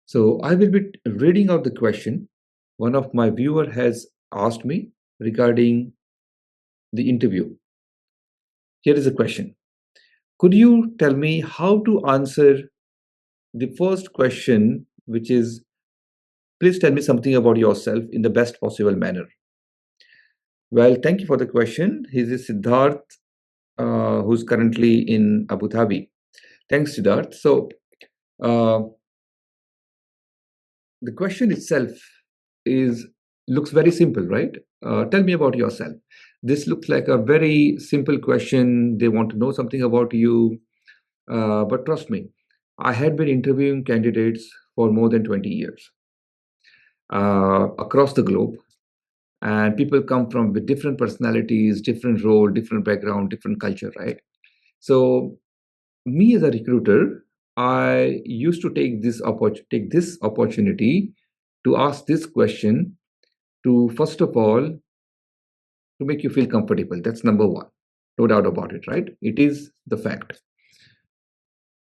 So I will be reading out the question one of my viewer has asked me regarding the interview. Here is a question. Could you tell me how to answer the first question, which is, please tell me something about yourself in the best possible manner? Well, thank you for the question. This is Siddharth, who's currently in Abu Dhabi. Thanks, Siddharth. So, uh, the question itself is looks very simple, right? Tell me about yourself. This looks like a very simple question. They want to know something about you, but trust me, I had been interviewing candidates for more than 20 years across the globe, and people come from with different personalities, different role, different background, different culture, right? So, me as a recruiter, I used to take this opportunity to ask this question to first of all to make you feel comfortable. That's number one. No doubt about it, right? It is the fact.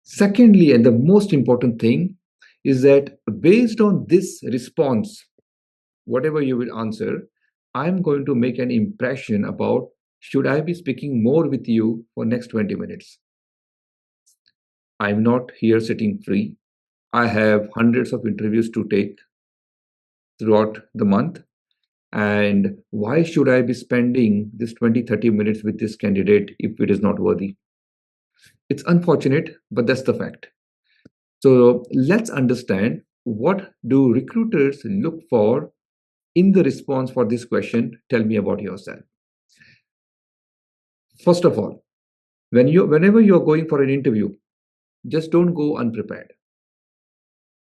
Secondly, and the most important thing is that based on this response, whatever you will answer, I'm going to make an impression about should I be speaking more with you for next 20 minutes. I'm not here sitting free. I have hundreds of interviews to take throughout the month. And why should I be spending this 20-30 minutes with this candidate if it is not worthy? It's unfortunate, but that's the fact. So let's understand what do recruiters look for in the response for this question, tell me about yourself. First of all, whenever you're going for an interview, just don't go unprepared.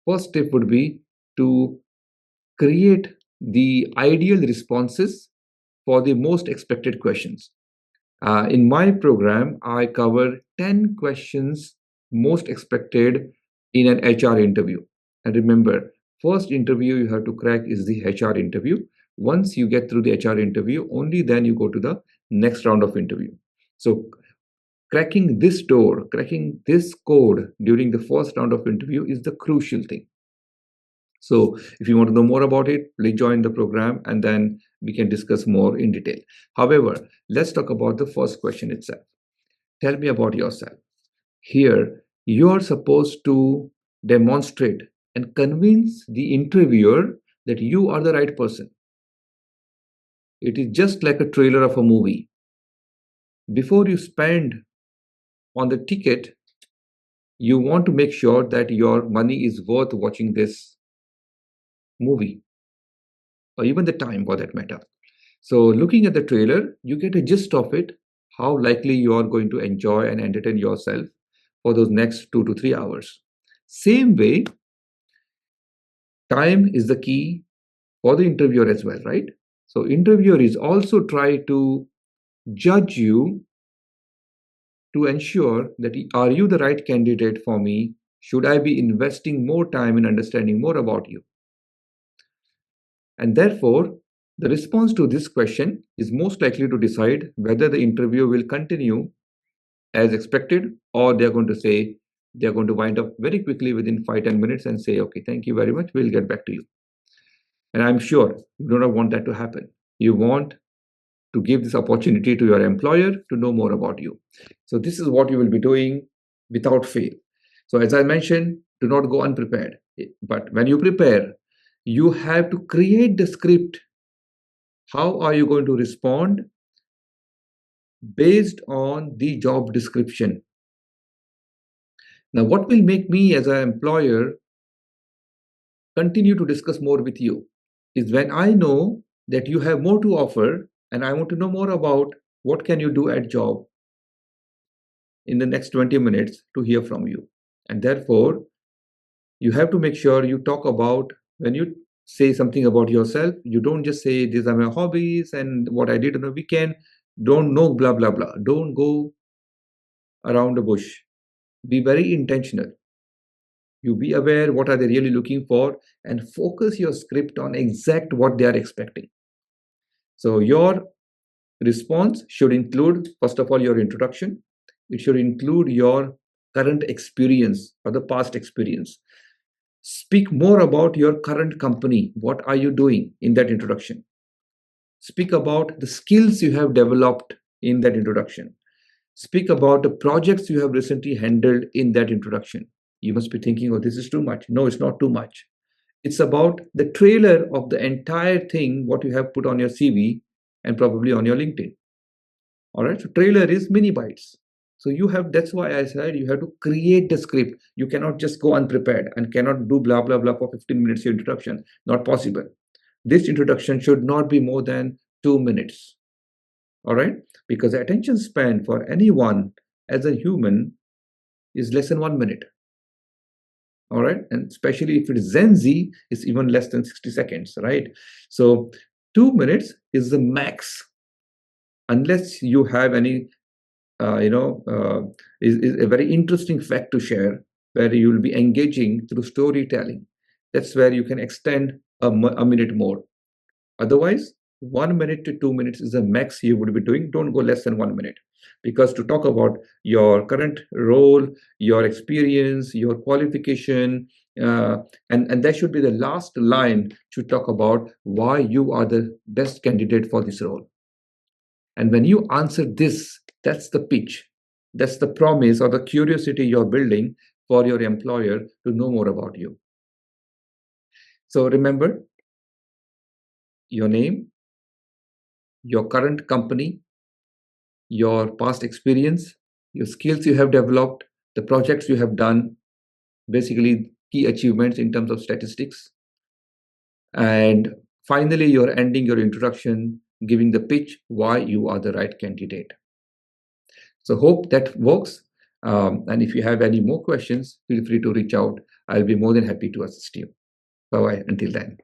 First step would be to create the ideal responses for the most expected questions. In my program, I cover 10 questions most expected in an HR interview. And remember, first interview you have to crack is the HR interview. Once you get through the HR interview, only then you go to the next round of interview. So cracking this door, cracking this code during the first round of interview is the crucial thing. So if you want to know more about it, please join the program and then we can discuss more in detail. However, let's talk about the first question itself. Tell me about yourself. Here, you are supposed to demonstrate and convince the interviewer that you are the right person. It is just like a trailer of a movie. Before you spend on the ticket, you want to make sure that your money is worth watching this movie, or even the time for that matter. So, looking at the trailer, you get a gist of it, how likely you are going to enjoy and entertain yourself for those next 2 to 3 hours. Same way, time is the key for the interviewer as well, right? So, interviewer is also try to judge you to ensure that are you the right candidate for me? Should I be investing more time in understanding more about you? And therefore, the response to this question is most likely to decide whether the interview will continue as expected or they're going to say, they're going to wind up very quickly within 5-10 minutes and say, okay, thank you very much, we'll get back to you. And I'm sure you do not want that to happen. You want to give this opportunity to your employer to know more about you. So this is what you will be doing without fail. So as I mentioned, do not go unprepared. But when you prepare, you have to create the script. How are you going to respond based on the job description? Now, what will make me as an employer continue to discuss more with you is when I know that you have more to offer and I want to know more about what can you do at job in the next 20 minutes to hear from you. And therefore, you have to make sure you talk about when you say something about yourself, you don't just say these are my hobbies and what I did on the weekend. Don't know blah blah blah. Don't go around the bush. Be very intentional. You be aware what are they really looking for and focus your script on exact what they are expecting. So your response should include, first of all, your introduction. It should include your current experience or the past experience. Speak more about your current company. What are you doing in that introduction? Speak about the skills you have developed in that introduction. Speak about the projects you have recently handled in that introduction. You must be thinking, oh, this is too much. No, it's not too much. It's about the trailer of the entire thing, what you have put on your CV and probably on your LinkedIn. All right. So trailer is mini bites. So you have, that's why I said you have to create the script. You cannot just go unprepared and cannot do blah, blah, blah for 15 minutes your introduction. Not possible. This introduction should not be more than 2 minutes. All right. Because the attention span for anyone as a human is less than 1 minute. All right. And especially if it is Gen Z, it's even less than 60 seconds. Right. So 2 minutes is the max. Unless you have any is a very interesting fact to share where you will be engaging through storytelling. That's where you can extend a minute more. Otherwise, 1 minute to 2 minutes is the max you would be doing. Don't go less than 1 minute. Because to talk about your current role, your experience, your qualification, and that should be the last line to talk about why you are the best candidate for this role. And when you answer this, that's the pitch. That's the promise or the curiosity you're building for your employer to know more about you. So remember your name, your current company, your past experience, your skills you have developed, the projects you have done, basically key achievements in terms of statistics. And finally, you're ending your introduction, giving the pitch why you are the right candidate. So hope that works. And if you have any more questions, feel free to reach out. I'll be more than happy to assist you. Bye-bye until then.